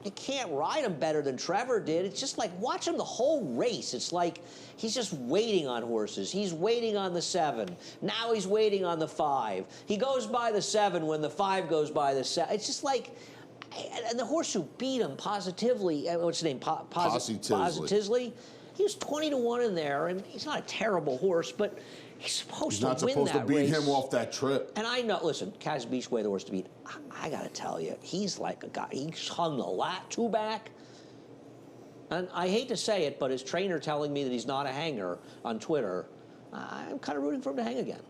you can't ride him better than Trevor did. It's just like watch him the whole race. It's like he's just waiting on horses. He's waiting on the 7. Now he's waiting on the 5. He goes by the 7 when the 5 goes by the 7. It's just like, and the horse who beat him positively, what's his name? Positively. He was 20-1 in there, and he's not a terrible horse, but he's supposed to win that race. He's not supposed to beat him off that trip. And I know, listen, Kaz Beachway, the horse to beat. I got to tell you, he's like a guy. He hung the two back. And I hate to say it, but his trainer telling me that he's not a hanger on Twitter, I'm kind of rooting for him to hang again.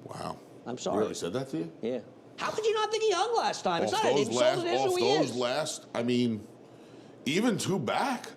Wow. I'm sorry. He really said that to you? Yeah. How could you not think he hung last time? It's not an insult. It is who he is. I mean, even 2 back.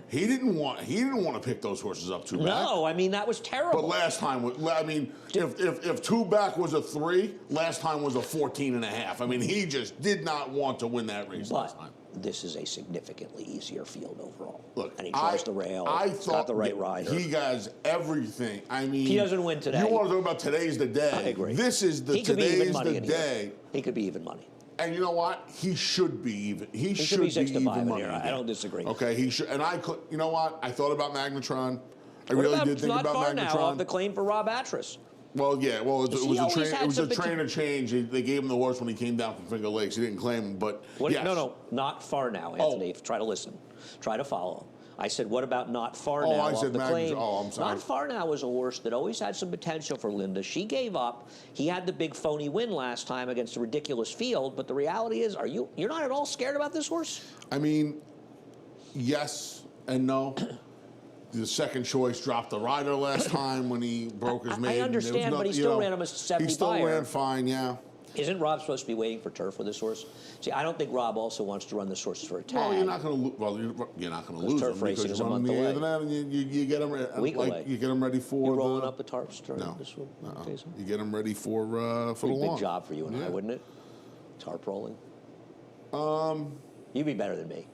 He didn't want to pick those horses up 2 back. No, I mean that was terrible. But last time, I mean, if 2 back was a 3, last time was a 14.5. I mean, he just did not want to win that race last time. This is a significantly easier field overall. Look, and he tries the rail. I thought got the right rider. He has everything. I mean, he doesn't win today. You want to talk about today's the day? I agree. This is today's the day. He could be even money. And you know what? He should be even. He should be 6 to 5 even money. Here. I don't disagree. Okay, he should. And you know what? I thought about Magnetron. I really did think about Magnetron. Not far now off the claim for Rob Atras. Well, yeah. Well, it was a trainer change. They gave him the horse when he came down from Finger Lakes. He didn't claim him, but yes. No, not far now, Anthony. Try to listen. Try to follow. I said, what about Not Far Now I off said the claim? Oh, I'm sorry. Not Far Now was a horse that always had some potential for Linda. She gave up. He had the big phony win last time against a ridiculous field, but the reality is, you're not at all scared about this horse? I mean, yes and no. The second choice dropped the rider last time when he broke his maiden. I understand, but he still ran him a 70 He still buyer. ran fine, yeah. Isn't Rob supposed to be waiting for turf with this horse? See, I don't think Rob also wants to run this horse for a tag. Well, you're not going to lose turf him racing because is a month away. You get him you get him ready for. You rolling up the tarps during this one? You get him ready for the lawn. Big job for you and I, wouldn't it? Tarp rolling. You'd be better than me.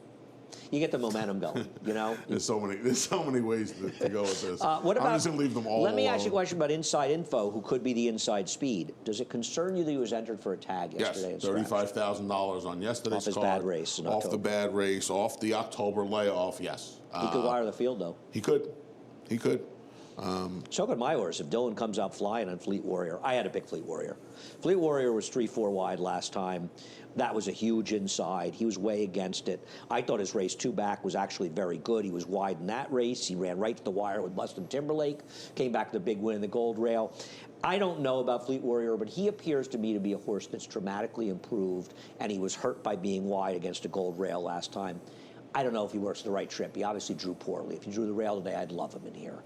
You get the momentum going, you know? There's so many ways to go with this. What about, I'm just going to leave them all Let me alone. ask you a question about Inside Info, who could be the inside speed. Does it concern you that he was entered for a tag yesterday? Yes, $35,000 on yesterday's off his card. bad race in Off October. the bad race, off the October layoff, yes. He could wire the field, though. He could. So could my horse. If Dylan comes out flying on Fleet Warrior, I had to pick Fleet Warrior. Fleet Warrior was 3-4 wide last time. That was a huge inside. He was way against it. I thought his race 2 back was actually very good. He was wide in that race. He ran right to the wire with Bustin' Timberlake. Came back to the big win in the Gold Rail. I don't know about Fleet Warrior, but he appears to me to be a horse that's dramatically improved, and he was hurt by being wide against a Gold Rail last time. I don't know if he works the right trip. He obviously drew poorly. If he drew the rail today, I'd love him in here.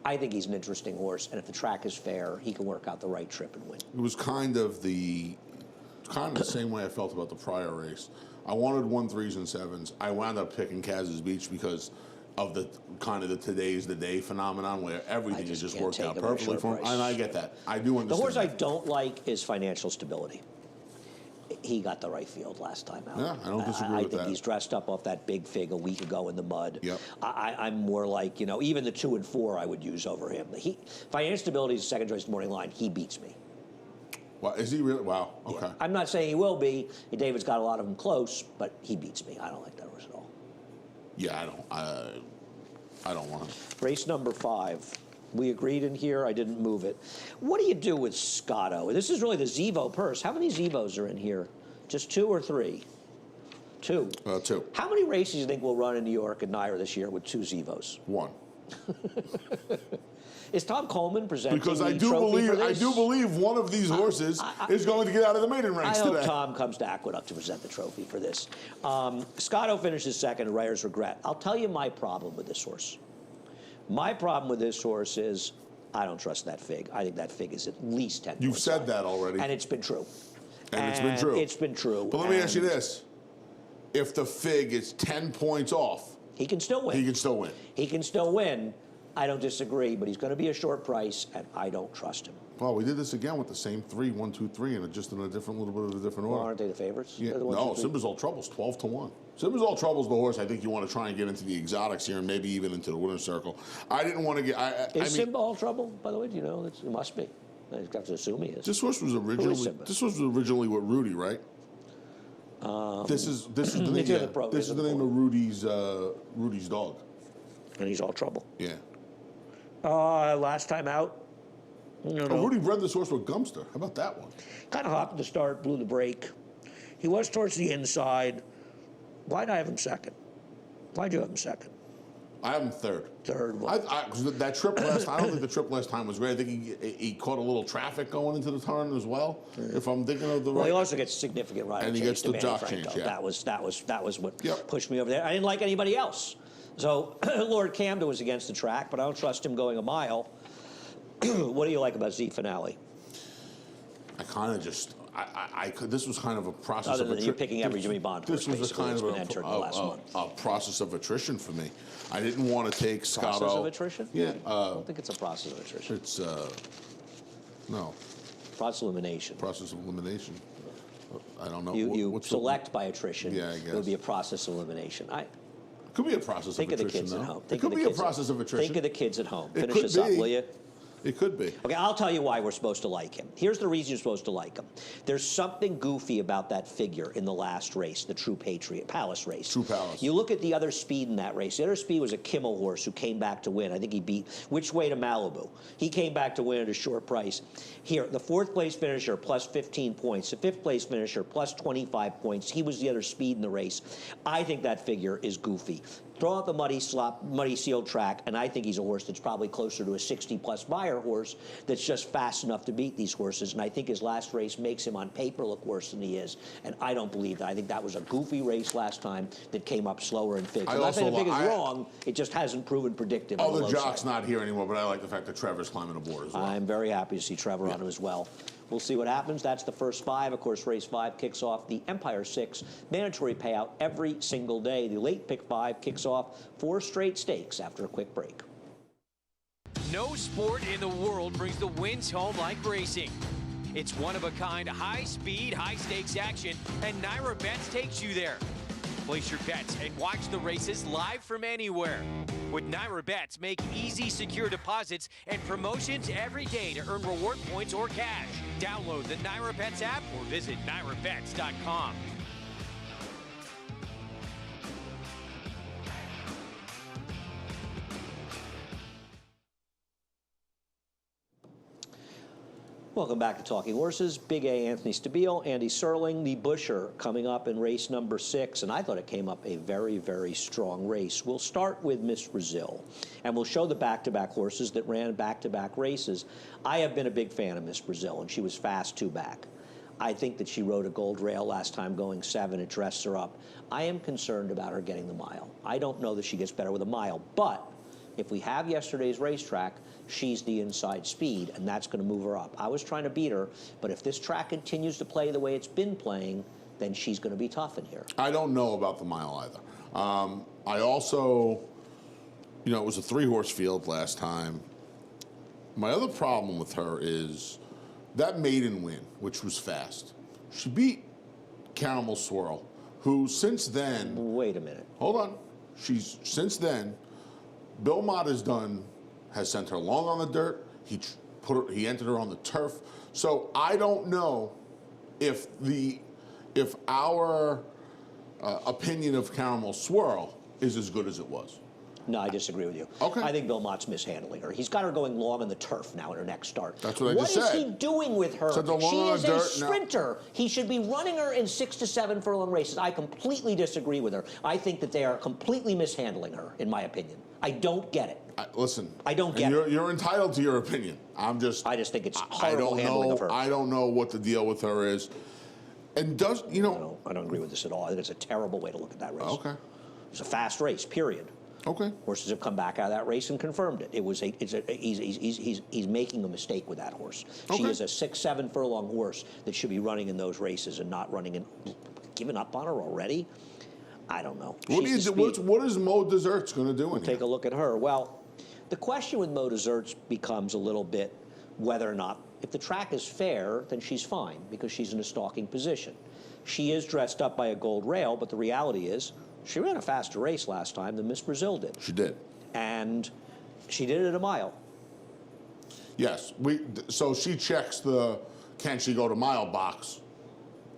I think he's an interesting horse, and if the track is fair, he can work out the right trip and win. It was kind of the same way I felt about the prior race. I wanted 1 3s and 7s. I wound up picking Kaz's Beach because of the kind of the today's the day phenomenon where everything has just worked out perfectly for him. And I get that. I do understand. The horse I don't like is Financial Stability. He got the right field last time out. Yeah, I don't disagree with that. I think he's dressed up off that big fig a week ago in the mud. Yep. I'm more like, even the 2 and 4 I would use over him. Financial Stability is the second choice morning line. He beats me. Wow, is he really? Wow, okay. Yeah. I'm not saying he will be. David's got a lot of them close, but he beats me. I don't like that horse at all. Yeah, I don't want him. Race number 5. We agreed in here. I didn't move it. What do you do with Scotto? This is really the Zevo purse. How many Zevos are in here? Just 2 or 3? 2. 2. How many races do you think we'll run in New York and Naira this year with 2 Zevos? 1. Is Tom Coleman presenting because the trophy for this? I do believe one of these horses is going to get out of the maiden ranks today. I hope Tom comes to Aqueduct to present the trophy for this. Scotto finishes second, Writer's Regret. I'll tell you my problem with this horse. My problem with this horse is I don't trust that fig. I think that fig is at least 10 You've said that already. And it's been true. It's been true. It's been true. But let me ask you this. If the fig is 10 points off, he can still win. He can still win. He can still win. I don't disagree, but he's going to be a short price, and I don't trust him. Well, we did this again with the same 3, 1, 2, 3, and just in a different little bit of a different order. Well, aren't they the favorites? Yeah. No, Simba's All Trouble's 12 to 1. Simba's All Trouble's the horse I think you want to try and get into the exotics here and maybe even into the winner's circle. I didn't want to get. Is Simba All Trouble, by the way? Do you know? It must be. I have to assume he is. This horse was originally with Rudy, right? This is the name. This is the name of Rudy's dog. And he's all trouble. Yeah. Last time out. No. Rudy bred this horse with Gumster. How about that one? Kind of hot at the start, blew the brake. He was towards the inside. Why'd I have him second? Why'd you have him second? I have him third. Third. That trip last I don't think the trip last time was great. I think he caught a little traffic going into the turn as well. If I'm thinking of the right. Well, he also gets significant rider and he change gets the jock change. Yeah. That was what pushed me over there. I didn't like anybody else. So Lord Camden was against the track, but I don't trust him going a mile. What do you like about Z Finale? I kind of just, this was kind of a process Other than you picking every Jimmy Bond horse. This was a kind of a process of attrition for me. I didn't want to take Scotto. Process of attrition? Yeah. I don't think it's a process of attrition. It's, no. Process of elimination. Process of elimination. I don't know. You select by attrition. Yeah, I guess. It would be a process of elimination. Could be a process of attrition. Think of the kids at home. It could be a process of attrition. Think of the kids at home. Finish this up, will you? It could be. Okay, I'll tell you why we're supposed to like him. Here's the reason you're supposed to like him. There's something goofy about that figure in the last race, the True Patriot Palace race. True Palace. You look at the other speed in that race. The other speed was a Kimmel horse who came back to win. I think he beat Which Way to Malibu. He came back to win at a short price. Here, the fourth place finisher plus 15 points. The fifth place finisher plus 25 points. He was the other speed in the race. I think that figure is goofy. Throw out the muddy sealed track, and I think he's a horse that's probably closer to a 60-plus buyer horse that's just fast enough to beat these horses. And I think his last race makes him on paper look worse than he is. And I don't believe that. I think that was a goofy race last time that came up slower in Fig. I'm not saying the Fig is wrong. It just hasn't proven predictive. Oh, the jock's not here anymore, but I like the fact that Trevor's climbing aboard as well. I'm very happy to see Trevor on him as well. We'll see what happens. That's the first five. Of course, race 5 kicks off the Empire 6. Mandatory payout every single day. The late pick 5 kicks off 4 straight stakes after a quick break. No sport in the world brings the wins home like racing. It's one-of-a-kind, high-speed, high-stakes action, and Naira Bets takes you there. Place your bets and watch the races live from anywhere. With Naira Bets, make easy, secure deposits and promotions every day to earn reward points or cash. Download the Naira Bets app or visit nairabets.com. Welcome back to Talking Horses. Big A, Anthony Stabile, Andy Serling, the Busher coming up in race number 6, and I thought it came up a very, very strong race. We'll start with Miss Brazil, and we'll show the back-to-back horses that ran back-to-back races. I have been a big fan of Miss Brazil, and she was fast 2-back. I think that she rode a gold rail last time going 7. It dressed her up. I am concerned about her getting the mile. I don't know that she gets better with a mile, but if we have yesterday's racetrack, she's the inside speed, and that's going to move her up. I was trying to beat her, but if this track continues to play the way it's been playing, then she's going to be tough in here. I don't know about the mile either. I also, it was a 3-horse field last time. My other problem with her is that maiden win, which was fast. She beat Caramel Swirl, who since then... Wait a minute. Hold on. Since then, Bill Mott has sent her long on the dirt. He entered her on the turf. So I don't know if our opinion of Caramel Swirl is as good as it was. No, I disagree with you. Okay. I think Bill Mott's mishandling her. He's got her going long on the turf now in her next start. That's what I just said. What is he doing with her? She is a sprinter. He should be running her in 6 to 7 furlong races. I completely disagree with her. I think that they are completely mishandling her, in my opinion. I don't get it. Listen, I don't get it. You're entitled to your opinion. I just think it's horrible handling of her. I don't know what the deal with her is. And I don't agree with this at all. I think it's a terrible way to look at that race. Okay. It's a fast race, period. Okay. Horses have come back out of that race and confirmed it. He's making a mistake with that horse. Okay. She is a 6-7 furlong horse that should be running in those races and not running in. Giving up on her already? I don't know. What is Mo Desserts going to do in here? Take a look at her. Well, the question with Mo Desserts becomes a little bit whether or not, if the track is fair, then she's fine because she's in a stalking position. She is dressed up by a gold rail, but the reality is she ran a faster race last time than Miss Brazil did. She did. And she did it at a mile. Yes. So she checks the can she go to mile box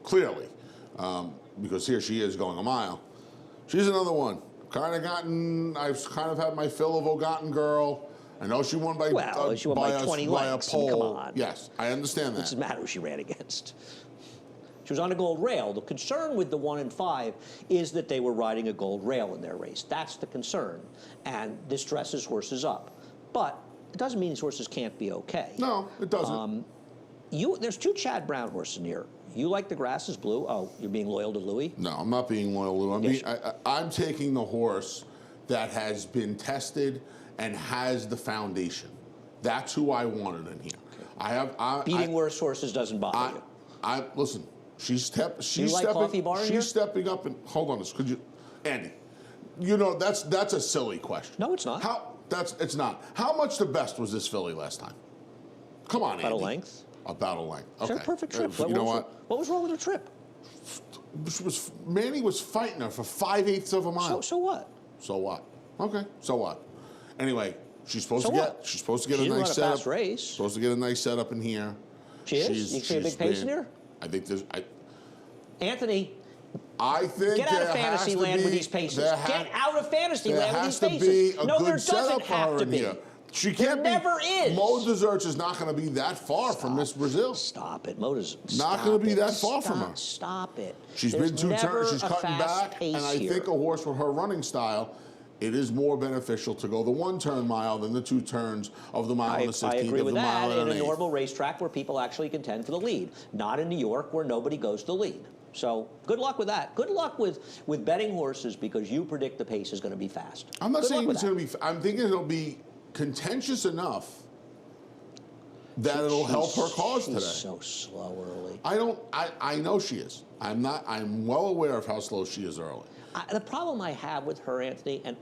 clearly. because here she is going a mile. She's another one. I've kind of had my fill of Ogotten Girl. I know she won by she won by 20 lengths. By a pole. Come on. Yes, I understand that. It doesn't matter who she ran against. She was on a gold rail. The concern with the 1 and 5 is that they were riding a gold rail in their race. That's the concern. And this dresses horses up. But it doesn't mean these horses can't be okay. No, it doesn't. There's 2 Chad Brown horses in here. You like the grass is blue? Oh, you're being loyal to Louis? No, I'm not being loyal to Louis. I'm taking the horse that has been tested and has the foundation. That's who I wanted in here. Okay. Beating worse horses doesn't bother you. Listen. She's stepping up and hold on. Could you, Andy? You know that's a silly question. No, it's not. It's not. How much the best was this filly last time? Come on, Andy. About a length. About a length. Okay. She had a perfect trip. You know what? What was wrong with her trip? Manny was fighting her for 5/8 of a mile. So what? So what? Okay. So what? Anyway, she's supposed to get a nice setup. Fast race. Supposed to get a nice setup in here. She is. You see a big pace in here. I think there's. Anthony. I think get out of fantasy land with these paces. Get out of fantasy land with these paces. No, there doesn't have to be. She can't be. There never is. Mo Deserts is not going to be that far from Miss Brazil. Stop it. Mo Deserts. Not going to be that far from her. Stop it. She's been 2 turns. She's cutting back. And I think a horse with her running style, it is more beneficial to go the 1-turn mile than the 2 turns of the mile and the 16th I agree with that in a eighth. normal racetrack where people actually contend for the lead. Not in New York where nobody goes to the lead. So good luck with that. Good luck with betting horses because you predict the pace is going to be fast. I'm not saying it's going to be. I'm thinking it'll be contentious enough that it'll help her cause today. She's so slow early. I know she is. I'm well aware of how slow she is early. The problem I have with her, Anthony, and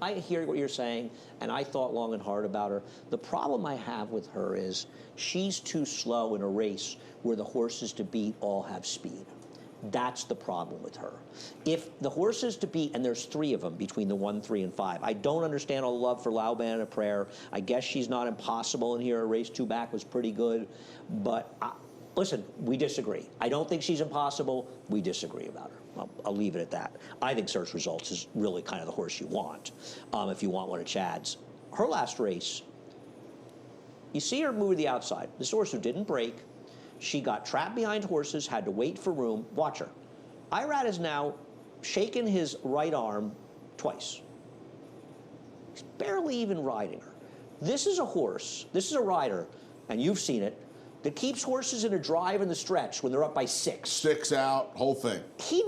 I hear what you're saying, and I thought long and hard about her. The problem I have with her is she's too slow in a race where the horses to beat all have speed. That's the problem with her. If the horses to beat, and there's 3 of them between the 1, 3, and 5. I don't understand all the love for Lauban and a Prayer. I guess she's not impossible in here. A race 2 back was pretty good. But listen, we disagree. I don't think she's impossible. We disagree about her. I'll leave it at that. I think Search Results is really kind of the horse you want if you want one of Chad's. Her last race, you see her move to the outside. This horse who didn't break. She got trapped behind horses, had to wait for room. Watch her. Irad has now shaken his right arm twice. He's barely even riding her. This is a horse, this is a rider, and you've seen it, that keeps horses in a drive in the stretch when they're up by 6. 6 out, whole thing. He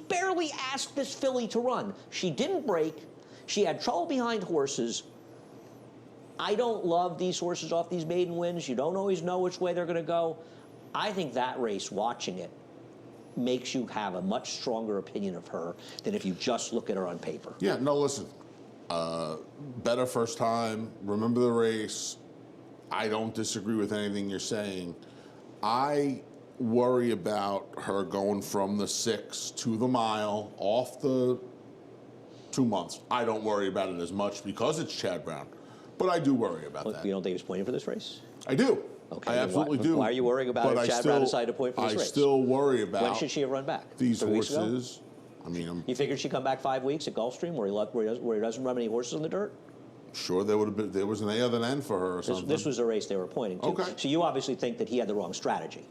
barely asked this filly to run. She didn't break. She had trouble behind horses. I don't love these horses off these maiden wins. You don't always know which way they're going to go. I think that race, watching it, makes you have a much stronger opinion of her than if you just look at her on paper. Yeah, no, listen. Better first time. Remember the race. I don't disagree with anything you're saying. I worry about her going from the 6 to the mile off the 2 months. I don't worry about it as much because it's Chad Brown. But I do worry about that. You don't think he was pointing for this race? I do. Okay. I absolutely do. Why are you worrying about if Chad Brown decided to point for this race? I still worry about. When should she have run back? These horses. I mean, you figured she'd come back 5 weeks at Gulfstream where he doesn't run any horses in the dirt? Sure, there was an A other than N for her or something. This was the race they were pointing to. Okay. So you obviously think that he had the wrong strategy.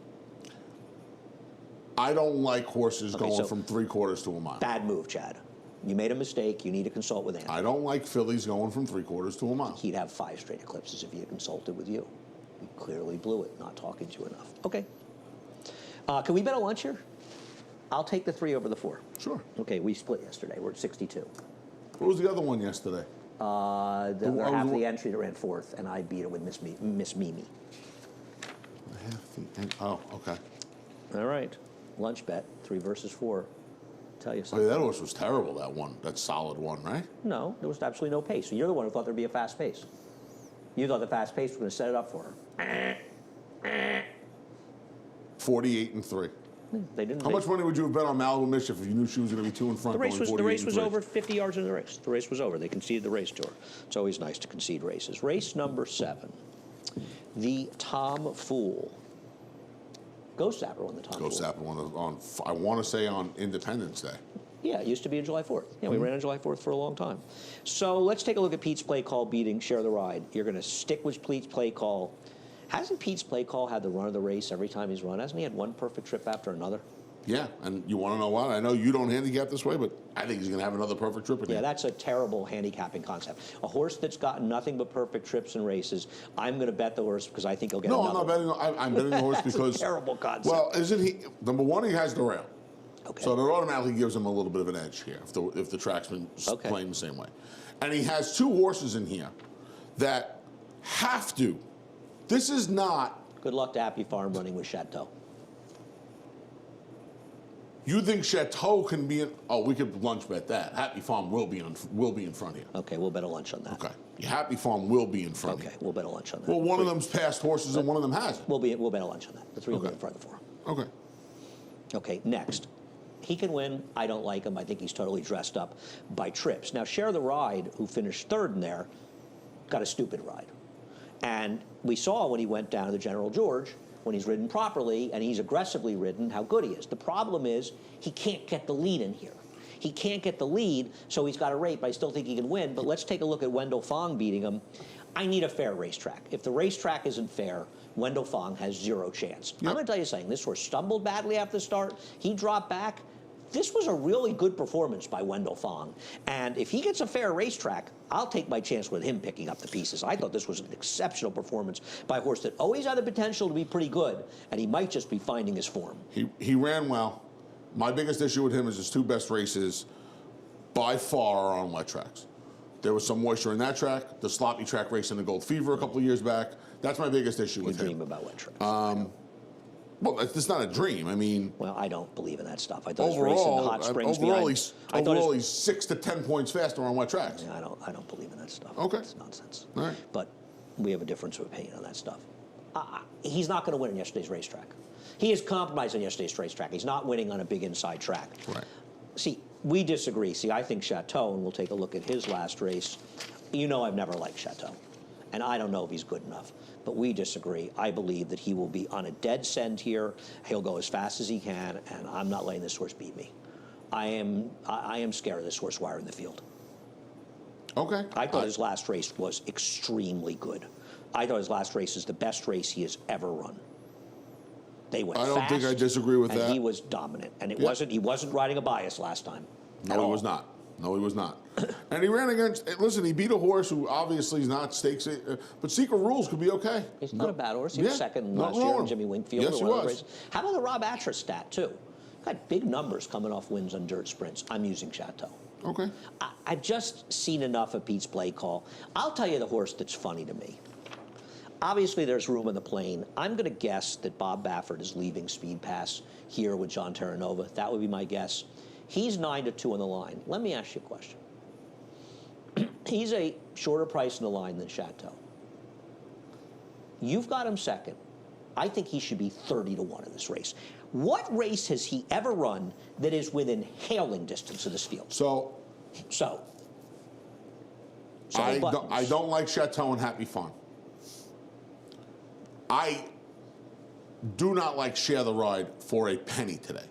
I don't like horses going from 3/4 to a mile. Bad move, Chad. You made a mistake. You need to consult with Andy. I don't like fillies going from 3/4 to a mile. He'd have 5 straight eclipses if he had consulted with you. He clearly blew it, not talking to you enough. Okay. Can we bet a lunch here? I'll take the 3 over the 4. Sure. Okay, we split yesterday. We're at 62. What was the other one yesterday? Half the entry that ran 4th, and I beat it with Miss Mimi. Oh, okay. All right. Lunch bet, 3 versus 4. Tell you Oh, something. yeah, that horse was terrible, that solid one, right? No, there was absolutely no pace. So you're the one who thought there'd be a fast pace. You thought the fast pace was going to set it up for her. 48-3. They didn't. How much money would you have bet on Malibu Mischief if you knew she was going to be 2 in front? The race was over 50 yards into the race. The race was over. They conceded the race to her. It's always nice to concede races. Race number 7, the Tom Fool. Ghost Zapper won the Tom Ghost Fool. Zapper on I want to say on Independence Day. Yeah, it used to be on July 4th. Yeah, we ran on July 4th for a long time. So let's take a look at Pete's play call beating Share the Ride. You're going to stick with Pete's play call. Hasn't Pete's play call had the run of the race every time he's run? Hasn't he had one perfect trip after another? Yeah, and you want to know what? I know you don't handicap this way, but I think he's going to have another perfect trip again. Yeah, that's a terrible handicapping concept. A horse that's gotten nothing but perfect trips and races, I'm going to bet the horse because I think he'll get No, another. I'm not betting. I'm betting the horse because a terrible concept. Well, isn't he? Number one, he has the rail. Okay. So that automatically gives him a little bit of an edge here if the track's been playing the same way. And he has two horses in here that have to. This is not. Good luck to Happy Farm running with Chateau. You think Chateau can be in? Oh, we could lunch bet that. Happy Farm will be in front here. Okay, we'll bet a lunch on that. Okay, Happy Farm will be in front. Okay, here. we'll bet a lunch on that. Well, one of them's passed horses and one of them hasn't. We'll bet a lunch on that. The three will be in front of the four. Okay. Okay, next. He can win. I don't like him. I think he's totally dressed up by trips. Now, Share the Ride, who finished third in there, got a stupid ride. And we saw when he went down to the General George, when he's ridden properly and he's aggressively ridden, how good he is. The problem is he can't get the lead in here. He can't get the lead, so he's got a rate, but I still think he can win. But let's take a look at Wendell Fong beating him. I need a fair racetrack. If the racetrack isn't fair, Wendell Fong has zero chance. Yep. I'm going to tell you something. This horse stumbled badly after the start. He dropped back. This was a really good performance by Wendell Fong. And if he gets a fair racetrack, I'll take my chance with him picking up the pieces. I thought this was an exceptional performance by a horse that always had the potential to be pretty good, and he might just be finding his form. He ran well. My biggest issue with him is his two best races by far are on wet tracks. There was some moisture in that track, the sloppy track race in the Gold Fever a couple of years back. That's my biggest issue with him. You dream about wet tracks. Well, it's not a dream. I mean, well, I don't believe in that stuff. I thought his race in the hot springs overall, he's 6 to 10 points faster on wet tracks. Yeah, I don't believe in that stuff. Okay, it's nonsense. All right, but we have a difference of opinion on that stuff. He's not going to win on yesterday's racetrack. He is compromised on yesterday's racetrack. He's not winning on a big inside track. Right. See, we disagree. See, I think Chateau, and we'll take a look at his last race. You know, I've never liked Chateau, and I don't know if he's good enough. But we disagree. I believe that he will be on a dead scent here. He'll go as fast as he can, and I'm not letting this horse beat me. I am scared of this horse wiring the field. Okay. I thought his last race was extremely good. I thought his last race is the best race he has ever run. They went fast. I don't think I disagree with and that. He was dominant, and he wasn't riding a bias last time. No, he was not. No, he was not. And he ran against, listen, he beat a horse who obviously is not stakes, but Secret Rules could be okay. He's not a bad horse. He was second last year in Jimmy Wingfield. Yes, he was. How about the Rob Atras stat, too? Got big numbers coming off wins on dirt sprints. I'm using Chateau. Okay. I've just seen enough of Pete's play call. I'll tell you the horse that's funny to me. Obviously, there's room on the plane. I'm going to guess that Bob Baffert is leaving Speed Pass here with John Terranova. That would be my guess. He's 9-2 on the line. Let me ask you a question. He's a shorter price in the line than Chateau. You've got him second. I think he should be 30-1 in this race. What race has he ever run that is within hailing distance of this field? I don't like Chateau and Happy Farm. I do not like Share the Ride for a penny today.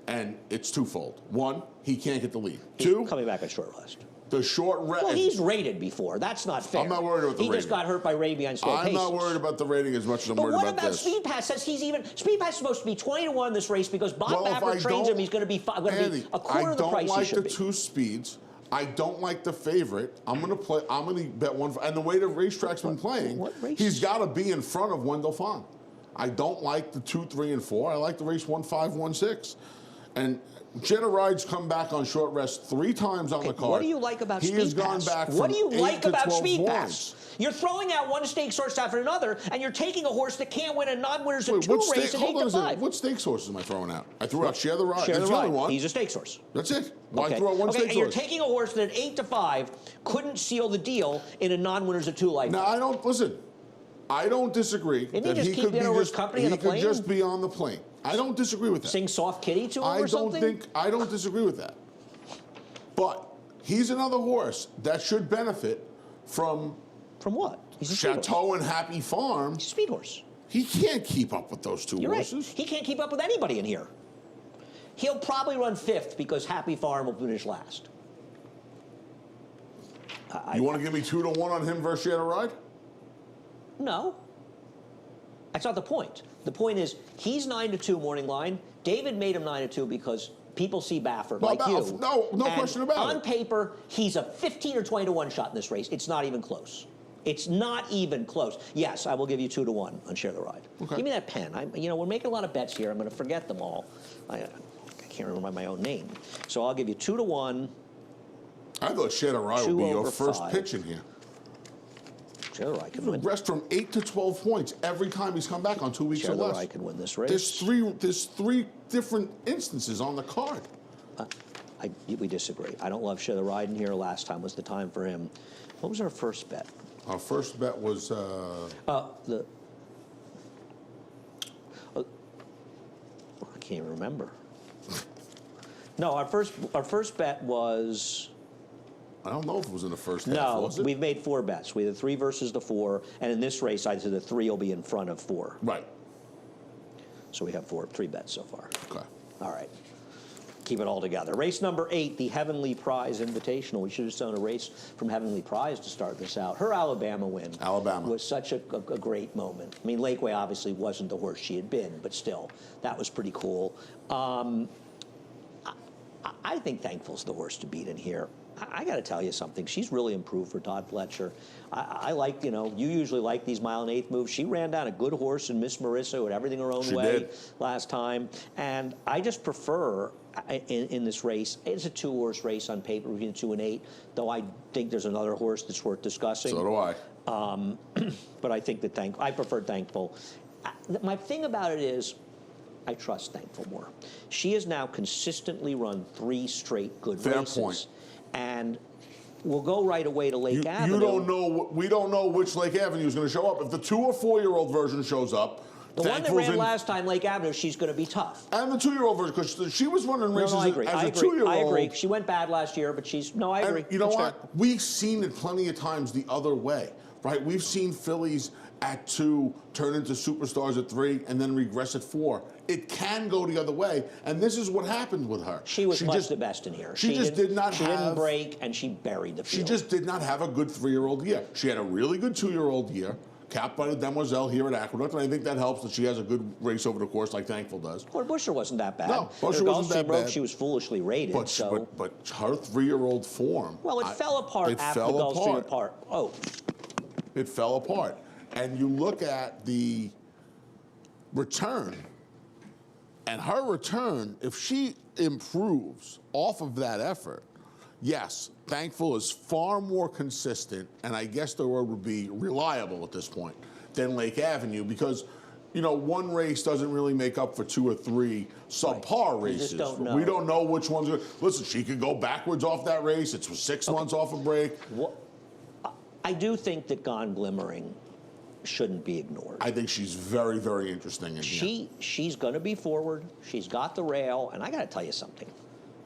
And it's twofold. One, he can't get the lead. Two, coming back at short rest. The short rest. Well, he's rated before. That's not fair. I'm not worried about the rating. He just got hurt by rating behind slow paces. I'm not worried about the rating as much as I'm worried about this. But what about Speed Pass? Says he's even Speed Pass is supposed to be 20-1 in this race because Bob Baffert trains him. He's going to be a quarter of the price he should be. I don't like the two speeds. I don't like the favorite. I'm going to bet one. And the way the racetrack's been playing, he's got to be in front of Wendell Fong. I don't like the 2, 3, and 4. I like the race 1, 5, 1, 6. And Jenna Ride's come back on short rest 3 times on the card. What do you like about Speed Pass? He has gone back from What do you like about Speed points. Pass? You're throwing out one stakes horse after another, and you're taking a horse that can't win a non-winners of 2 race at 8-5. What stakes horses am I throwing out? I threw out Share the Ride. Share the Ride. One. He's a stakes horse. That's it. Why throw out one stakes and horse? you're taking a horse that at 8-5 couldn't seal the deal in a non-winners of 2 life. Now, I don't disagree that he could just be on the plane. I don't disagree with that. Sing Soft Kitty to him or something? I don't disagree with that. But he's another horse that should benefit from what? He's a Chateau and Happy Farm. He's a speed horse. He can't keep up with those two You're right. horses. He can't keep up with anybody in here. He'll probably run 5th because Happy Farm will finish last. You want to give me 2-1 on him versus Share the Ride? No. That's not the point. The point is, he's 9-2 morning line. David made him 9-2 because people see Baffert like you. No And question about it. on paper, he's a 15 or 20-1 shot in this race. It's not even close. It's not even close. Yes, I will give you 2-1 on Share the Ride. Okay. Give me that pen. We're making a lot of bets here. I'm going to forget them all. I can't remember my own name. So I'll give you 2-1. I thought Share the Ride would be your first 5. pitch in here. Share the Ride can He win. regressed from 8 to 12 points every time he's come back on 2 weeks Share or the less. Ride can win this race. There's three different instances on the card. We disagree. I don't love Share the Ride in here. Last time was the time for him. What was our first bet? Our first bet was I can't even remember. No, our first bet was. I don't know if it was in the first half. No, Was it? we've made 4 bets. We had 3 versus the 4, and in this race, I said the 3 will be in front of 4. Right. So we have 3 bets so far. Okay. All right. Keep it all together. Race number 8, the Heavenly Prize Invitational. We should have done a race from Heavenly Prize to start this out. Her Alabama win was such a great moment. I mean, Lakeway obviously wasn't the horse she had been, but still, that was pretty cool. I think Thankful's the horse to beat in here. I got to tell you something. She's really improved for Todd Fletcher. I like, you usually like these 1 1/8 moves. She ran down a good horse in Miss Marissa with everything her own way last time. And I just prefer in this race, it's a 2-horse race on paper between 2 and 8, though I think there's another horse that's worth discussing. So do I. But I think that I prefer Thankful. My thing about it is, I trust Thankful more. She has now consistently run 3 straight good races. Fair point. And we'll go right away to Lake Avenue. You don't know. We don't know which Lake Avenue is going to show up. If the 2 or 4-year-old version shows up, the one that ran last time, Lake Avenue, she's going to be tough. And the 2-year-old version, because she was running races I agree. as a 2-year-old. I agree. She went bad last year, but I agree. You know That's what? fair. We've seen it plenty of times the other way, right? We've seen fillies at 2 turn into superstars at 3 and then regress at 4. It can go the other way, and this is what happened with her. She was the best in here. She just didn't break, and she buried the field. She just did not have a good 3-year-old year. She had a really good 2-year-old year, capped by the Demoiselle here at Aqueduct, and I think that helps that she has a good race over the course like Thankful does. Well, Busher wasn't that bad. No, Busher wasn't that bad. She was foolishly rated. But her 3-year-old form. Well, it fell apart after the Gulfstream apart. Oh. It fell apart. And you look at the return, and her return, if she improves off of that effort, yes, Thankful is far more consistent, and I guess the road would be reliable at this point than Lake Avenue, because one race doesn't really make up for 2 or 3 subpar races. We just don't know. We don't know which one's going to. Listen, she could go backwards off that race. It's 6 months off a break. Well, I do think that Gone Glimmering shouldn't be ignored. I think she's very, very interesting in here. She's going to be forward. She's got the rail, and I got to tell you something.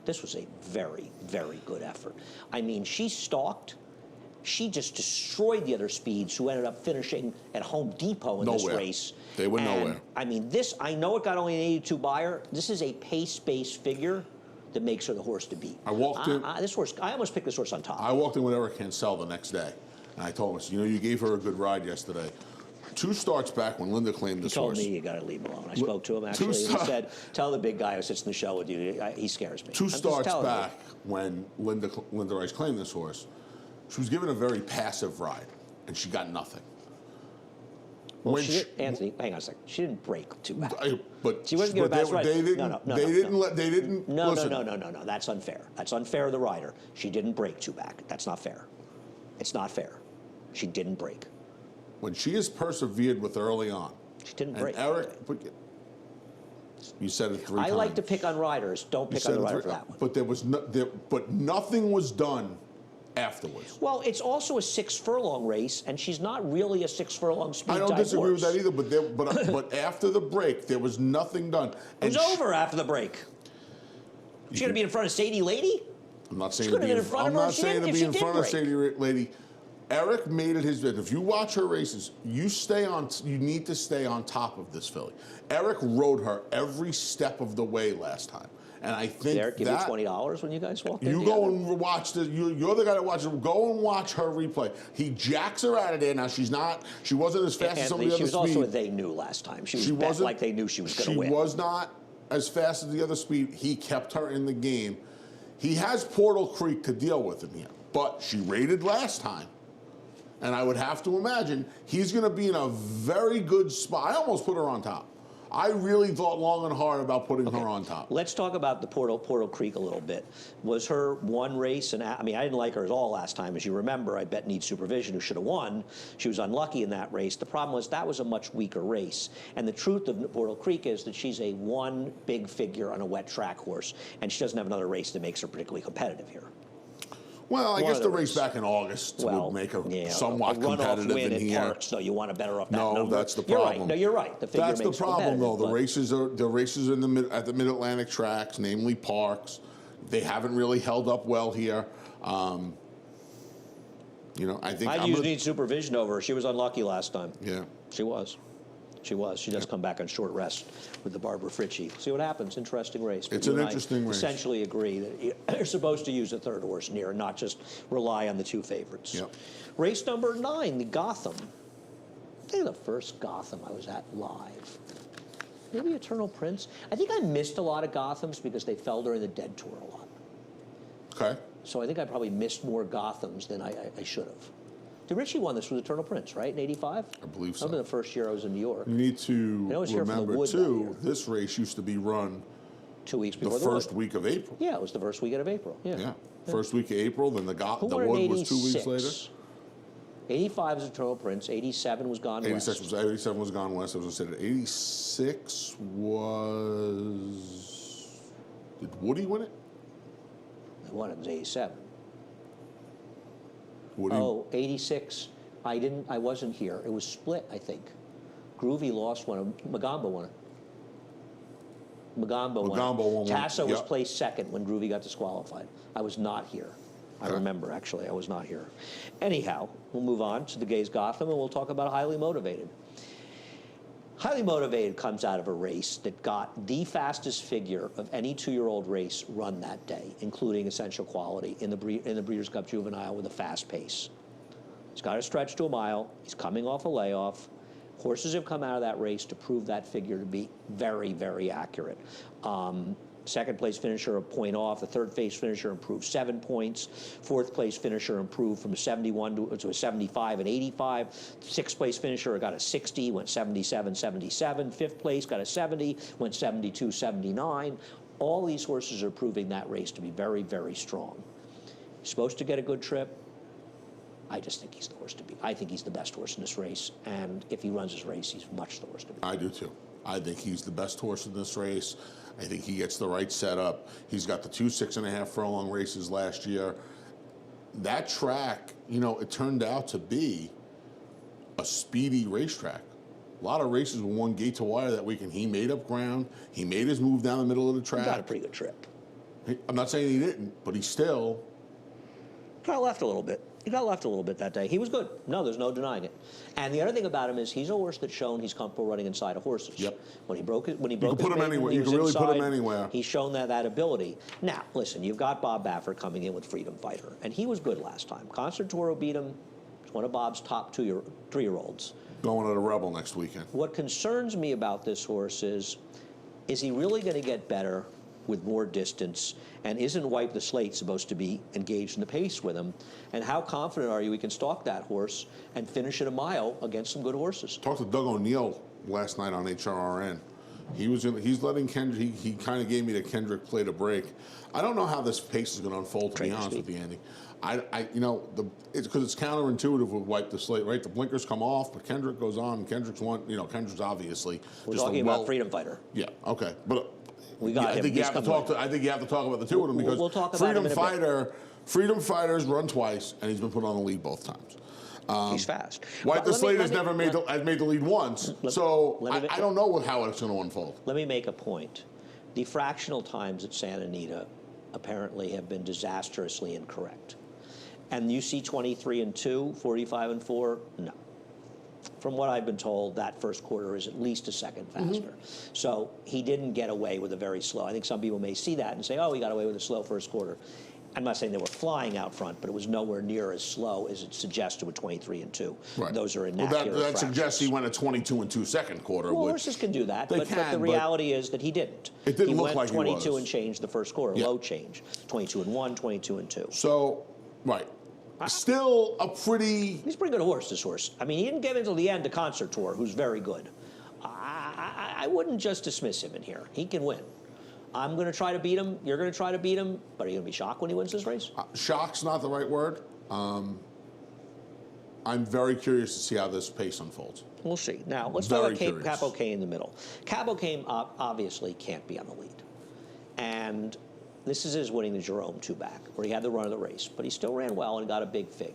This was a very, very good effort. I mean, she stalked. She just destroyed the other speeds who ended up finishing at Home Depot in this race. They went nowhere. I mean, I know it got only an 82 buyer. This is a pace-based figure that makes her the horse to beat. I walked in. I almost picked this horse on top. I walked in with Eric Cancel the next day, and I told him, you gave her a good ride yesterday. 2 starts back when Linda claimed this horse. He told me you got to leave him alone. I spoke to him actually, and he said, "Tell the big guy who sits in the show with you, he scares me." 2 starts back when Linda Rice claimed this horse, she was given a very passive ride, and she got nothing. Well, Anthony, hang on a second. She didn't break 2 back. But she wasn't given a passive ride. They didn't. No. That's unfair. That's unfair to the rider. She didn't break 2 back. That's not fair. It's not fair. She didn't break. When she has persevered with early on, she didn't break. Eric, you said it 3 times. I like to pick on riders. Don't pick on the rider for that one. But but nothing was done afterwards. Well, it's also a 6-furlong race, and she's not really a 6-furlong speed type horse. I don't disagree with that either. But after the break, there was nothing done. It was over after the break. She's going to be in front of Sadie Lady. I'm not saying to be in front of Sadie Lady. Eric made it his business. If you watch her races, you need to stay on top of this filly. Eric rode her every step of the way last time. And I think Eric give you $20 when you guys walked in? You go and watch this. You're the guy that watches. Go and watch her replay. He jacks her out of there. Now she wasn't as fast as some of the other speed. She was also a they knew last time. She wasn't like they knew she was going to win. She was not as fast as the other speed. He kept her in the game. He has Portal Creek to deal with in here, but she rated last time. And I would have to imagine he's going to be in a very good spot. I almost put her on top. I really thought long and hard about putting her on top. Let's talk about the Portal Creek a little bit. Was her one race, and I mean, I didn't like her at all last time. As you remember, I bet Need Supervision, who should have won. She was unlucky in that race. The problem was that was a much weaker race. And the truth of Portal Creek is that she's a one big figure on a wet track horse, and she doesn't have another race that makes her particularly competitive here. Well, I guess the race back in August would make her somewhat competitive win in here. Parks, though, you want to better off that No, number. that's the problem. You're right. No, you're right. The figure that's the makes problem, though. The but races are at the Mid-Atlantic tracks, namely Parks. They haven't really held up well here. I think I'd use Need Supervision over her. She was unlucky last time. Yeah, she was. She does come back on short rest with the Barbara Fritchie. See what happens. Interesting race. It's an interesting race. Essentially agree that you're supposed to use a third horse in here and not just rely on the two favorites. Yep. Race number 9, the Gotham. I think the first Gotham I was at live. Maybe Eternal Prince. I think I missed a lot of Gothams because they fell during the Dead Tour a lot. Okay. So I think I probably missed more Gothams than I should have. Richie won this with Eternal Prince, right, in '85? I believe so. That was the first year I was in New York. You need to remember, too, this race used to be run 2 weeks before the first week of April. Yeah, it was the first weekend of April. Yeah. First week of April, then the Wood was 2 weeks later. 85 was Eternal Prince, 87 was Gone West. 87 was Gone West. I was going to say that 86 was... Did Woody win it? He won it was 87. Woody? Oh, 86. I wasn't here. It was split, I think. Groovy lost one. Magamba won it. Magamba won. Tasso was placed second when Groovy got disqualified. I was not here. I remember, actually, I was not here. Anyhow, we'll move on to the Gaze Gotham, and we'll talk about Highly Motivated. Highly Motivated comes out of a race that got the fastest figure of any 2-year-old race run that day, including Essential Quality in the Breeders' Cup Juvenile with a fast pace. He's got a stretch to a mile. He's coming off a layoff. Horses have come out of that race to prove that figure to be very, very accurate. Second place finisher, a point off. The third place finisher improved 7 points. Fourth place finisher improved from a 71 to a 75 and 85. Sixth place finisher got a 60, went 77, 77. Fifth place got a 70, went 72, 79. All these horses are proving that race to be very, very strong. He's supposed to get a good trip. I just think he's the horse to beat. I think he's the best horse in this race, and if he runs his race, he's much the horse to beat. I do too. I think he's the best horse in this race. I think he gets the right setup. He's got the 2 6.5 furlong races last year. That track, it turned out to be a speedy racetrack. A lot of races were one gate to wire that weekend. He made up ground. He made his move down the middle of the track. He got a pretty good trip. I'm not saying he didn't, but he still got left a little bit. He got left a little bit that day. He was good. No, there's no denying it. And the other thing about him is he's a horse that's shown he's comfortable running inside of horses. Yep. When he broke his put him anywhere. You can really put him anywhere. He's shown that ability. Now, listen, you've got Bob Baffert coming in with Freedom Fighter, and he was good last time. Concert Toro beat him. It's one of Bob's top 3-year-olds. Going to the Rebel next weekend. What concerns me about this horse is he really going to get better with more distance, and isn't Wipe the Slate supposed to be engaged in the pace with him? And how confident are you he can stalk that horse and finish at a mile against some good horses? Talked to Doug O'Neill last night on HRRN. He's letting Kendrick. He kind of gave me the Kendrick play to break. I don't know how this pace is going to unfold. To be honest with you, Andy, it's because it's counterintuitive with Wipe the Slate, right? The blinkers come off, but Kendrick goes on. Kendrick's Kendrick's obviously. We're talking about Freedom Fighter. Yeah. Okay, but. We got him. I think you have to talk about the two of them because we'll talk about Freedom Fighter's run twice, and he's been put on the lead both times. He's fast. Wipe the Slate has never made the lead once, so I don't know how it's going to unfold. Let me make a point. The fractional times at Santa Anita apparently have been disastrously incorrect. And you see 23-2, 45-4? No. From what I've been told, that first quarter is at least a second faster. So he didn't get away with a very slow. I think some people may see that and say, oh, he got away with a slow first quarter. I'm not saying they were flying out front, but it was nowhere near as slow as it suggested with 23-2. Right. Those are inaccurate that suggests he went a 22-2 second quarter. Well, horses can do that, but the reality is that he didn't. It didn't he look went like 22 he was. and changed the first quarter, low change. 22-1, 22-2. So, right. Still a pretty... He's a pretty good horse, this horse. I mean, he didn't get until the end to Concert Tour, who's very good. I wouldn't just dismiss him in here. He can win. I'm going to try to beat him. You're going to try to beat him. But are you going to be shocked when he wins this race? Shock's not the right word. I'm very curious to see how this pace unfolds. We'll see. Now, let's talk about Cap O'Kane in the middle. Cap O'Kane obviously can't be on the lead. And this is his winning the Jerome 2-back, where he had the run of the race. But he still ran well and got a big fig.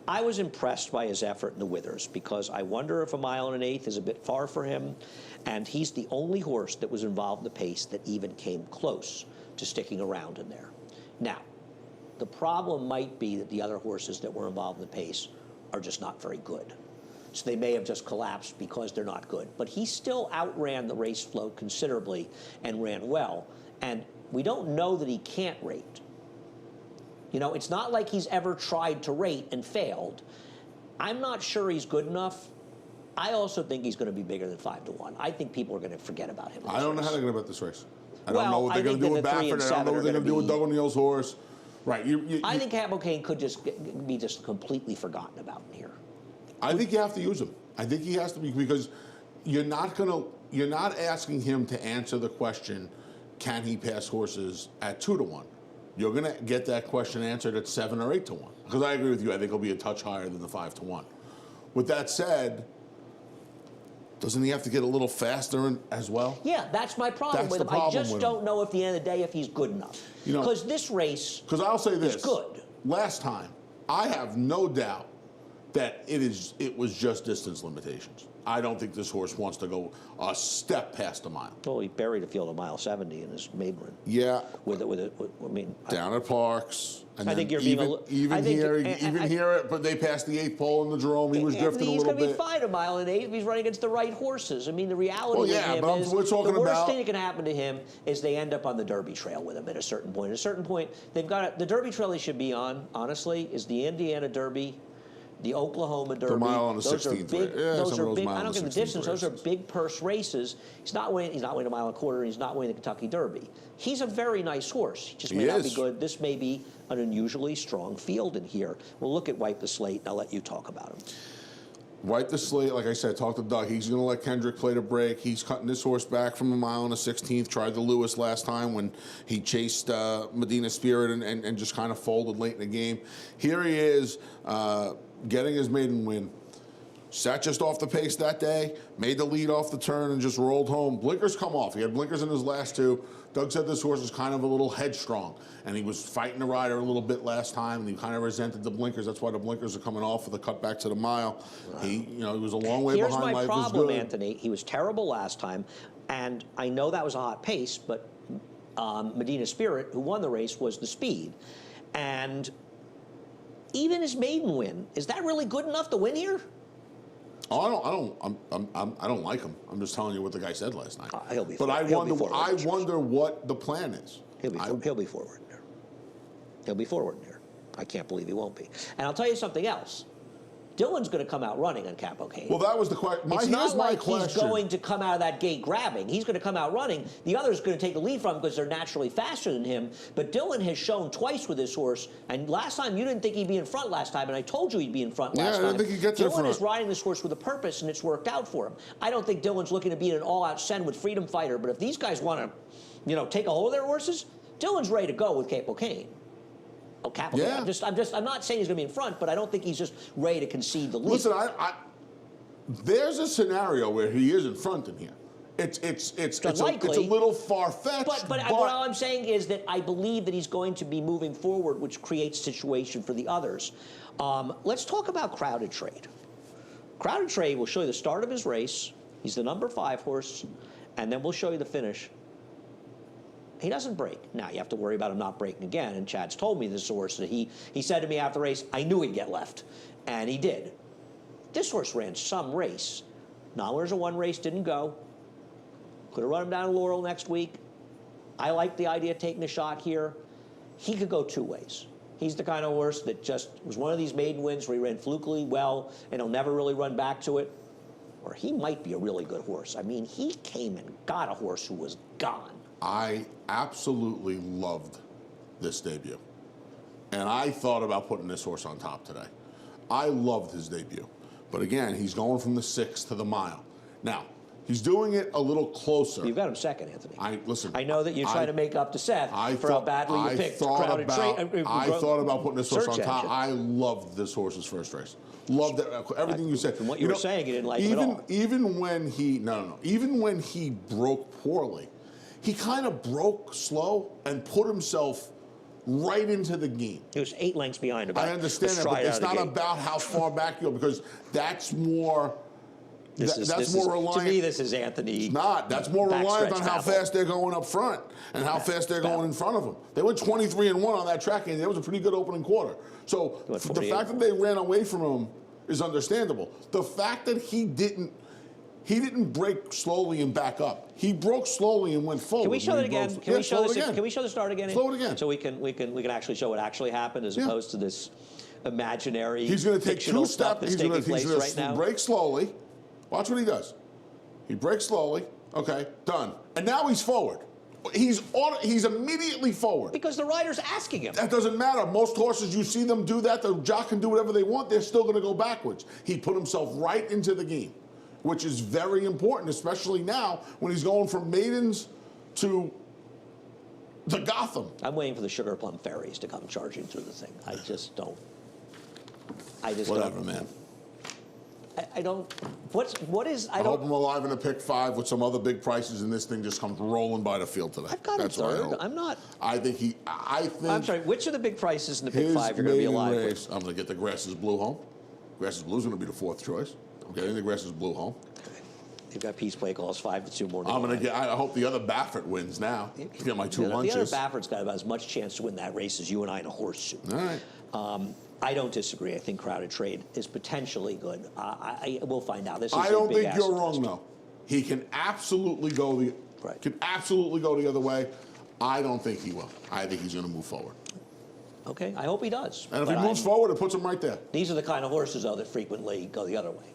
I was impressed by his effort in the Withers because I wonder if 1 1/8 is a bit far for him. And he's the only horse that was involved in the pace that even came close to sticking around in there. Now, the problem might be that the other horses that were involved in the pace are just not very good. So they may have just collapsed because they're not good. But he still outran the race float considerably and ran well. And we don't know that he can't rate. You know, it's not like he's ever tried to rate and failed. I'm not sure he's good enough. I also think he's going to be bigger than 5-1. I think people are going to forget about him. I don't know how they're going to bet this race. I don't know what they're going to do with Baffert. I don't know what they're going to do with Doug O'Neill's horse. Right. I think Cap O'Kane could just be completely forgotten about in here. I think you have to use him. I think he has to be, because you're not asking him to answer the question, can he pass horses at 2-1? You're going to get that question answered at 7 or 8-1. Because I agree with you. I think he'll be a touch higher than the 5-1. With that said, doesn't he have to get a little faster as well? Yeah, that's my problem with him. I just don't know at the end of the day if he's good enough. Because this race I'll say this, is good. Last time, I have no doubt that it was just distance limitations. I don't think this horse wants to go a step past a mile. Well, he buried a field of 1:70 in his maiden run. Yeah. Down at Parks. And I think you're being even here, but they passed the 8th pole in the Jerome. He was drifting a little bit. He's going to be fine 1 1/8 if he's running against the right horses. I mean, the reality with him is the worst thing that can happen to him is they end up on the Derby Trail with him at a certain point. At a certain point, they've got the Derby Trail they should be on, honestly, is the Indiana Derby, the Oklahoma Derby. The mile on the those 16th. Are big. Those are big. I don't get the distance. Races. Those are big purse races. He's not winning 1 1/4, and he's not winning the Kentucky Derby. He's a very nice horse. He just may not be good. This may be an unusually strong field in here. We'll look at Wipe the Slate, and I'll let you talk about him. Wipe the Slate, like I said, talk to Doug. He's going to let Kendrick play the break. He's cutting this horse back from 1 1/16. Tried the Lewis last time when he chased Medina Spirit and just kind of folded late in the game. Here he is, getting his maiden win. Sat just off the pace that day, made the lead off the turn, and just rolled home. Blinkers come off. He had blinkers in his last 2. Doug said this horse was kind of a little headstrong, and he was fighting the rider a little bit last time, and he kind of resented the blinkers. That's why the blinkers are coming off for the cut back to the mile. He was a long way behind. Here's my problem, Anthony. He was terrible last time, and I know that was a hot pace, but Medina Spirit, who won the race, was the speed. And even his maiden win, is that really good enough to win here? Oh, I don't like him. I'm just telling you what the guy said last night. He'll be. But I wonder what the plan is. He'll be forward in there. He'll be forward in there. I can't believe he won't be. And I'll tell you something else. Dylan's going to come out running on Cap O'Kane. Well, that was the question. It's not like he's going to come out of that gate grabbing. He's going to come out running. The other's going to take the lead from him because they're naturally faster than him. But Dylan has shown twice with this horse. And last time, you didn't think he'd be in front last time, and I told you he'd be in front last time. I didn't think he'd get to the front. Dylan is riding this horse with a purpose, and it's worked out for him. I don't think Dylan's looking to be an all-out send with Freedom Fighter, but if these guys want to, take a hold of their horses, Dylan's ready to go with Cap O'Kane. Oh, Cap O'Kane. Yeah. I'm not saying he's going to be in front, but I don't think he's just ready to concede the lead. Listen, there's a scenario where he is in front in here. It's a little far-fetched. But what I'm saying is that I believe that he's going to be moving forward, which creates situation for the others. Let's talk about Crowded Trade. Crowded Trade will show you the start of his race. He's the number 5 horse, and then we'll show you the finish. He doesn't break. Now, you have to worry about him not breaking again, and Chad's told me this horse that he said to me after the race, I knew he'd get left, and he did. This horse ran some race. Non-winners of one race, didn't go. Could have run him down to Laurel next week. I like the idea of taking a shot here. He could go two ways. He's the kind of horse that just was one of these maiden wins where he ran flukily well, and he'll never really run back to it. Or he might be a really good horse. I mean, he came and got a horse who was gone. I absolutely loved this debut. And I thought about putting this horse on top today. I loved his debut. But again, he's going from the 6 to the mile. Now, he's doing it a little closer. You've got him second, Anthony. Listen. I know that you're trying to make up to Seth for how badly you picked Crowded Train. I thought about putting this horse on top. Engine. I loved this horse's first race. Loved it, everything you said. From what you were saying, you didn't like him at all. Even when he even when he broke poorly, he kind of broke slow and put himself right into the game. He was 8 lengths behind. I understand that, but it's not about how far back you go, because that's more. That's more reliant. To me, this is Anthony. It's not. That's more reliant on how fast they're going up front and how fast they're going in front of them. They went 23-1 on that track, and it was a pretty good opening quarter. So the fact that they ran away from him is understandable. The fact that he didn't break slowly and back up. He broke slowly and went forward. Can we show that again? Can we show this again? Can we show the start again? Slow it again. So we can actually show what actually happened as opposed to this imaginary. He's going to take 2 steps. He's going to break slowly. Watch what he does. He breaks slowly. Okay, done. And now he's forward. He's immediately forward. Because the rider's asking him. That doesn't matter. Most horses, you see them do that. The jock can do whatever they want. They're still going to go backwards. He put himself right into the game, which is very important, especially now when he's going from maidens to the Gotham. I'm waiting for the Sugar Plum Fairies to come charging through the thing. I just don't. Whatever, man. I don't. I hope I'm alive in a pick 5 with some other big prices, and this thing just comes rolling by the field today. I've got him third. I'm not. I think. I'm sorry. Which are the big prices in the pick 5 you're going to be alive with? I'm going to get the Grasses Blue home. Grasses Blue is going to be the 4th choice. I'm getting the Grasses Blue home. You've got Peace Play calls 5-2 more. I'm going to get. I hope the other Baffert wins now. Get my 2 lunches. The other Baffert's got about as much chance to win that race as you and I in a horseshoe. All right. I don't disagree. I think Crowded Trade is potentially good. We'll find out. I don't think you're wrong, though. He can absolutely go the other way. I don't think he will. I think he's going to move forward. Okay, I hope he does. And if he moves forward, it puts him right there. These are the kind of horses, though, that frequently go the other way.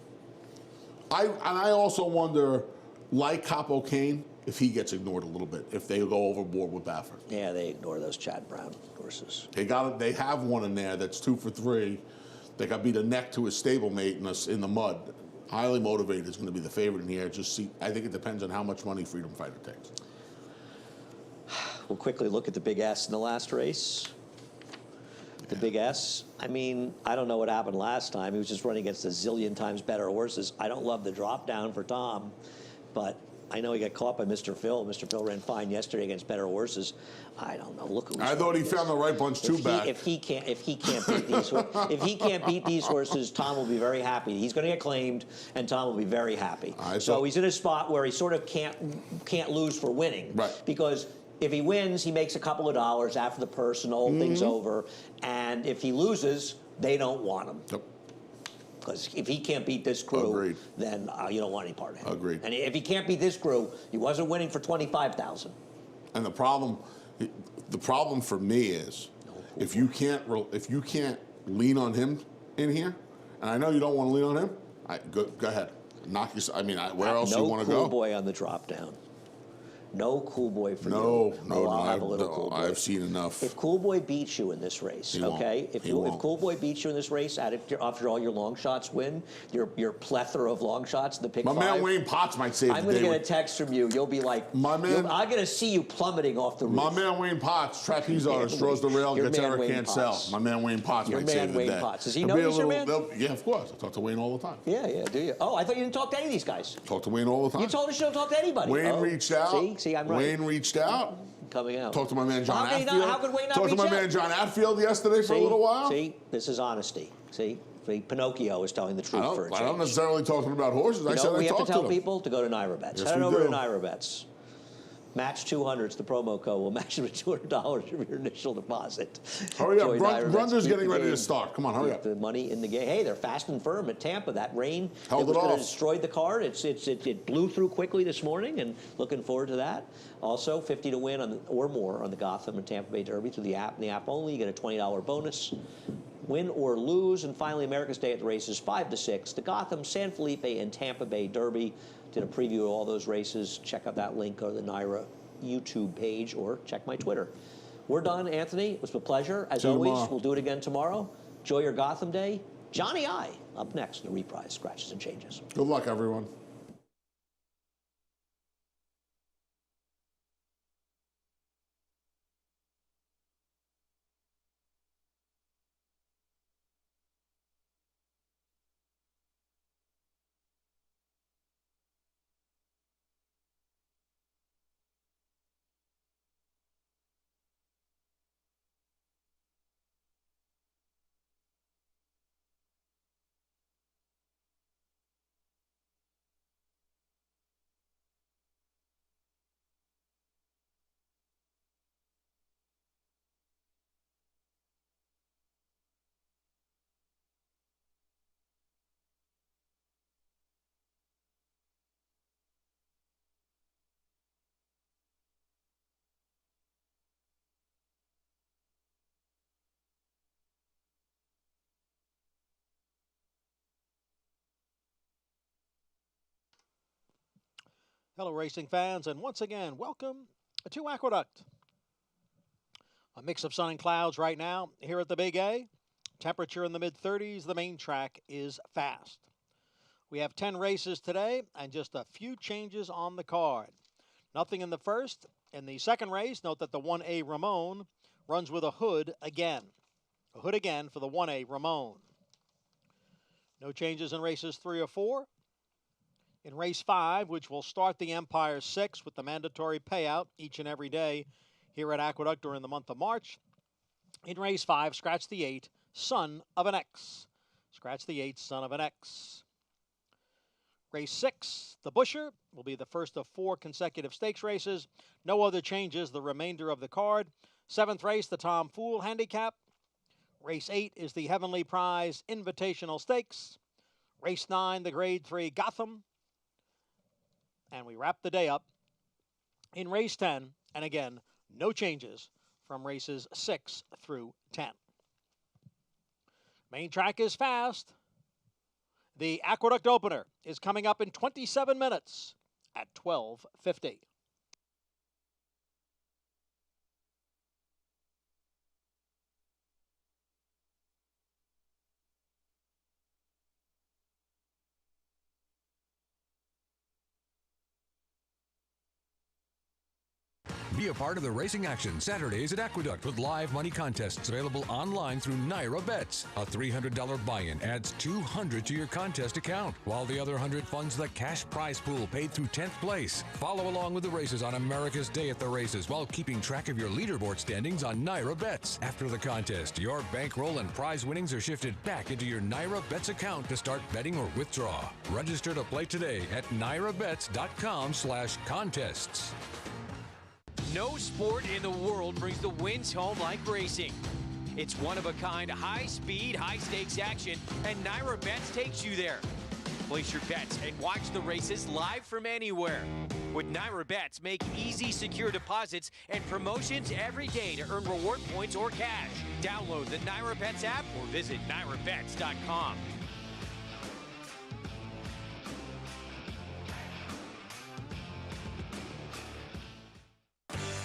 I also wonder, like Capo Cane, if he gets ignored a little bit, if they go overboard with Baffert. Yeah, they ignore those Chad Brown horses. They have one in there that's 2 for 3. They got beat a neck to his stablemate in the mud. Highly Motivated is going to be the favorite in here. I think it depends on how much money Freedom Fighter takes. We'll quickly look at the Big S in the last race. The Big S, I mean, I don't know what happened last time. He was just running against a zillion times better horses. I don't love the drop down for Tom, but I know he got caught by Mr. Phil. Mr. Phil ran fine yesterday against better horses. I don't know. Look who I thought he found the right bunch too bad. If he can't beat these horses, Tom will be very happy. He's going to get claimed, and Tom will be very happy. So he's in a spot where he sort of can't lose for winning, right? Because if he wins, he makes a couple of dollars after the purse and all things over. And if he loses, they don't want him. Yep. Because if he can't beat this crew, Agreed. then you don't want any part of him. Agreed. And if he can't beat this crew, he wasn't winning for 25,000. And the problem for me is, if you can't lean on him in here, and I know you don't want to lean on him, go ahead, knock yourself. I mean, where else you want to go? No Cool Boy on the drop down. No Cool Boy for you. No, I've seen enough. If Cool Boy beats you in this race, okay? If Cool Boy beats you in this race, after all your long shots win, your plethora of long shots in the pick 5. My man Wayne Potts might save the day. I'm going to get a text from you. You'll be like, I'm going to see you plummeting off the roof. My man Wayne Potts, trapeze artist, throws the rail, gets Eric Cancel. My man Wayne Potts might save the day. Wayne Potts. Does he know he's your man? Yeah, of course. I talk to Wayne all the time. Yeah, do you? Oh, I thought you didn't talk to any of these guys. Talk to Wayne all the time. You told us you don't talk to anybody. Wayne reached out. See, I'm right. Wayne reached out. Coming out. Talked to my man John Atfield. How could Wayne not Talked to my man John Atfield yesterday for a little while. See, this is honesty. See, Pinocchio is telling the truth for a change. I don't necessarily talking about horses. I said I talked to them. We have to tell people to go to NyraBets. Yes, Head over to NyraBets. Match 200's the promo code. We'll match it with $200 of your initial deposit. Hurry up. Join Nyra Bets, Brunder's keep getting the ready to game, start. Come on, hurry up. the money in the game. Hey, they're fast and firm at Tampa. That rain Held it was it going to off. destroy the card. It blew through quickly this morning, and looking forward to that. Also, 50 to win or more on the Gotham and Tampa Bay Derby through the app. And the app only, you get a $20 bonus. Win or lose. And finally, America's Day at the Races, 5 to 6. The Gotham, San Felipe, and Tampa Bay Derby. Did a preview of all those races. Check out that link or the Nyra YouTube page, or check my Twitter. We're done, Anthony. It was a pleasure. As always, tomorrow. we'll do it again tomorrow. Enjoy your Gotham Day. Johnny I up next, the reprise, Scratches and Changes. Good luck, everyone. Hello, racing fans, and once again, welcome to Aqueduct. A mix of sun and clouds right now here at the Big A. Temperature in the mid-30s. The main track is fast. We have 10 races today and just a few changes on the card. Nothing in the first. In the second race, note that the 1A Ramon runs with a hood again. A hood again for the 1A Ramon. No changes in races 3 or 4. In race 5, which will start the Empire 6 with the mandatory payout each and every day here at Aqueduct during the month of March. In race 5, scratch the 8, Son of an X. Scratch the 8, Son of an X. Race 6, the Busher, will be the first of 4 consecutive stakes races. No other changes the remainder of the card. 7th race, the Tom Fool Handicap. Race 8 is the Heavenly Prize Invitational Stakes. Race 9, the Grade 3 Gotham. And we wrap the day up in race 10. And again, no changes from races 6 through 10. Main track is fast. The Aqueduct opener is coming up in 27 minutes at 12:50. Be a part of the racing action Saturdays at Aqueduct with live money contests available online through Nyra Bets. A $300 buy-in adds $200 to your contest account, while the other $100 funds the cash prize pool paid through 10th place. Follow along with the races on America's Day at the Races while keeping track of your leaderboard standings on Nyra Bets. After the contest, your bankroll and prize winnings are shifted back into your Nyra Bets account to start betting or withdraw. Register to play today at nyrabets.com/contests. No sport in the world brings the wins home like racing. It's one-of-a-kind, high-speed, high-stakes action, and Nyra Bets takes you there. Place your bets and watch the races live from anywhere. With Nyra Bets, make easy, secure deposits and promotions every day to earn reward points or cash. Download the Nyra Bets app or visit nyrabets.com.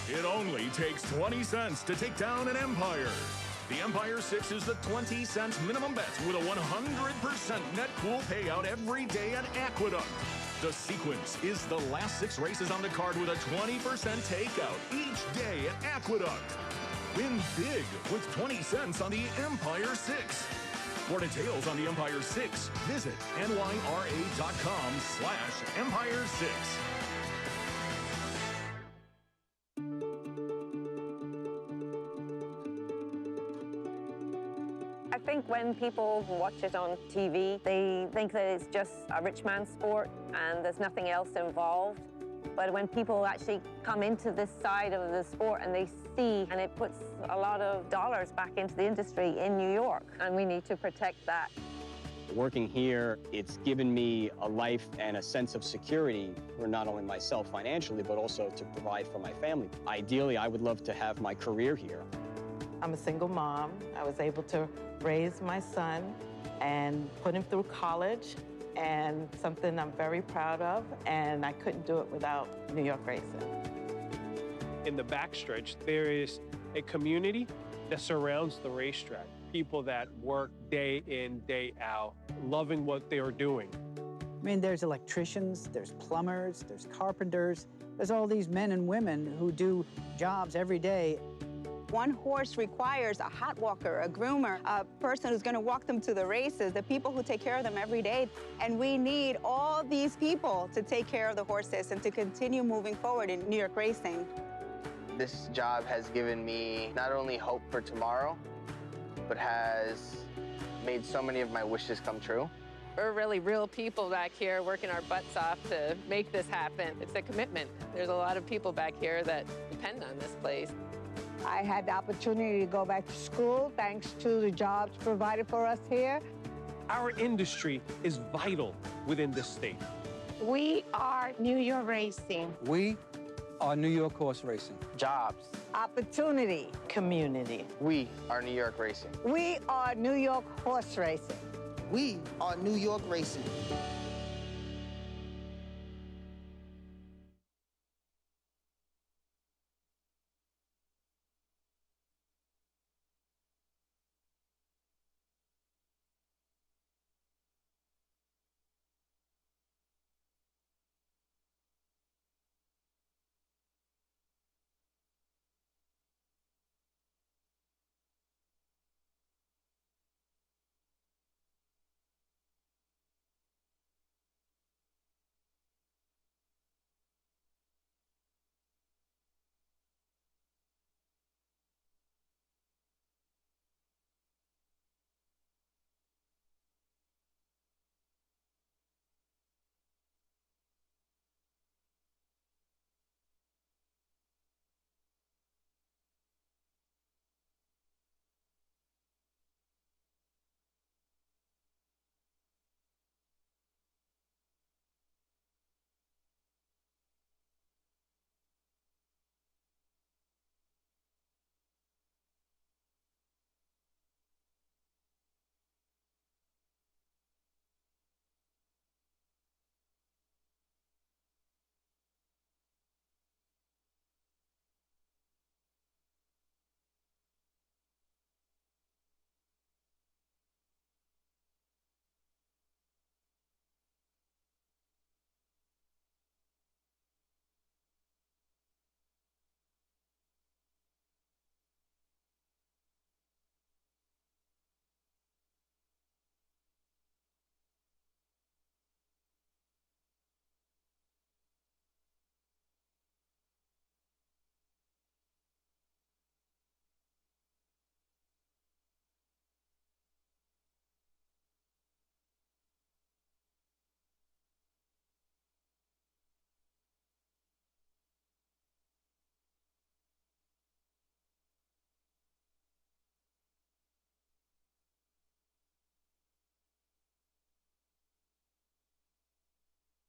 It only takes 20 cents to take down an Empire. The Empire 6 is the 20-cent minimum bet with a 100% net pool payout every day at Aqueduct. The sequence is the last 6 races on the card with a 20% takeout each day at Aqueduct. Win big with 20 cents on the Empire 6. For details on the Empire 6, visit nyra.com/Empire 6. I think when people watch it on TV, they think that it's just a rich man's sport and there's nothing else involved. But when people actually come into this side of the sport and they see, and it puts a lot of dollars back into the industry in New York, and we need to protect that. Working here, it's given me a life and a sense of security for not only myself financially, but also to provide for my family. Ideally, I would love to have my career here. I'm a single mom. I was able to raise my son and put him through college, and something I'm very proud of, and I couldn't do it without New York Racing. In the backstretch, there is a community that surrounds the racetrack. People that work day in, day out, loving what they are doing. I mean, there's electricians, there's plumbers, there's carpenters. There's all these men and women who do jobs every day. One horse requires a hot walker, a groomer, a person who's going to walk them to the races, the people who take care of them every day. And we need all these people to take care of the horses and to continue moving forward in New York racing. This job has given me not only hope for tomorrow, but has made so many of my wishes come true. We're really real people back here working our butts off to make this happen. It's a commitment. There's a lot of people back here that depend on this place. I had the opportunity to go back to school thanks to the jobs provided for us here. Our industry is vital within this state. We are New York Racing. We are New York horse racing. Jobs. Opportunity. Community. We are New York Racing. We are New York horse racing. We are New York Racing.